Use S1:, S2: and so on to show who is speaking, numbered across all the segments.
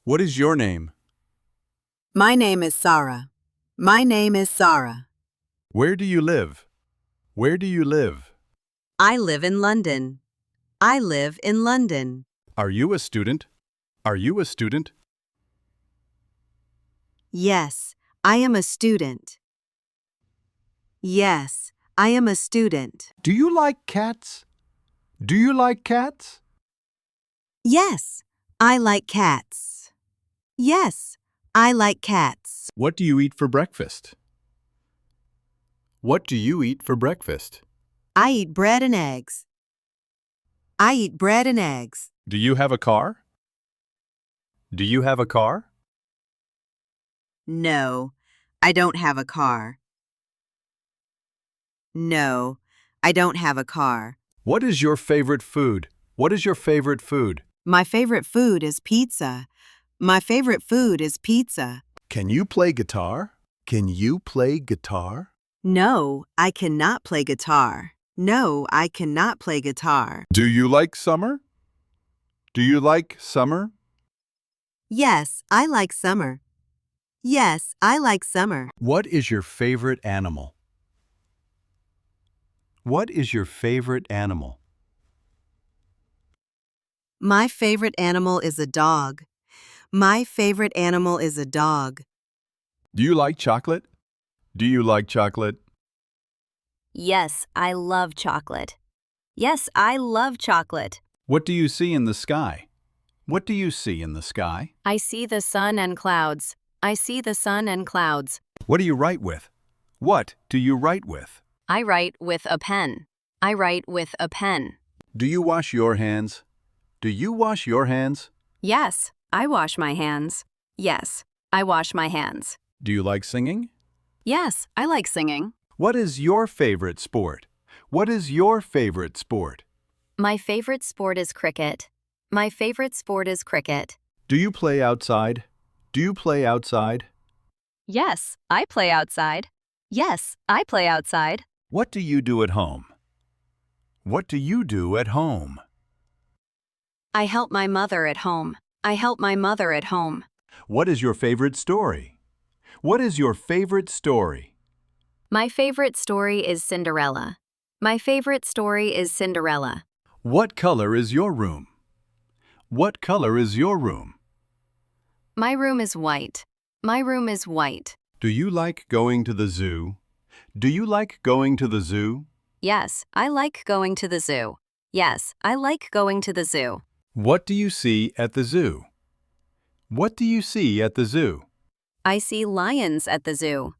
S1: What is your name?
S2: My name is Sarah. My name is Sarah.
S1: Where do you live? Where do you live?
S3: I live in London. I live in London.
S1: Are you a student? Are you a student?
S3: Yes, I am a student. Yes, I am a student.
S1: Do you like cats? Do you like cats?
S3: Yes, I like cats. Yes, I like cats.
S1: What do you eat for breakfast? What do you eat for breakfast?
S3: I eat bread and eggs. I eat bread and eggs.
S1: Do you have a car? Do you have a car?
S3: No, I don't have a car. No, I don't have a car.
S1: What is your favorite food? What is your favorite food?
S3: My favorite food is pizza. My favorite food is pizza.
S1: Can you play guitar? Can you play guitar?
S3: No, I cannot play guitar. No, I cannot play guitar.
S1: Do you like summer? Do you like summer?
S3: Yes, I like summer. Yes, I like summer.
S1: What is your favorite animal? What is your favorite animal?
S3: My favorite animal is a dog. My favorite animal is a dog.
S1: Do you like chocolate? Do you like chocolate?
S4: Yes, I love chocolate. Yes, I love chocolate.
S1: What do you see in the sky? What do you see in the sky?
S4: I see the sun and clouds. I see the sun and clouds.
S1: What do you write with? What do you write with?
S4: I write with a pen. I write with a pen.
S1: Do you wash your hands? Do you wash your hands?
S4: Yes, I wash my hands. Yes, I wash my hands.
S1: Do you like singing?
S4: Yes, I like singing.
S1: What is your favorite sport? What is your favorite sport?
S4: My favorite sport is cricket. My favorite sport is cricket.
S1: Do you play outside? Do you play outside?
S4: Yes, I play outside. Yes, I play outside.
S1: What do you do at home? What do you do at home?
S4: I help my mother at home. I help my mother at home.
S1: What is your favorite story? What is your favorite story?
S4: My favorite story is Cinderella. My favorite story is Cinderella.
S1: What color is your room? What color is your room?
S4: My room is white. My room is white.
S1: Do you like going to the zoo? Do you like going to the zoo?
S4: Yes, I like going to the zoo. Yes, I like going to the zoo.
S1: What do you see at the zoo? What do you see at the zoo?
S4: I see lions at the zoo.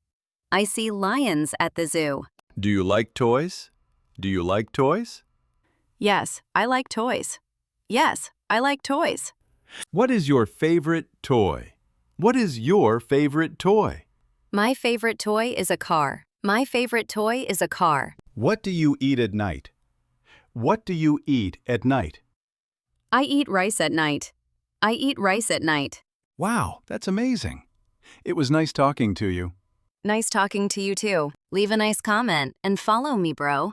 S4: I see lions at the zoo.
S1: Do you like toys? Do you like toys?
S4: Yes, I like toys. Yes, I like toys.
S1: What is your favorite toy? What is your favorite toy?
S4: My favorite toy is a car. My favorite toy is a car.
S1: What do you eat at night? What do you eat at night?
S4: I eat rice at night. I eat rice at night.
S1: Wow, that's amazing. It was nice talking to you.
S4: Nice talking to you too. Leave a nice comment and follow me, bro.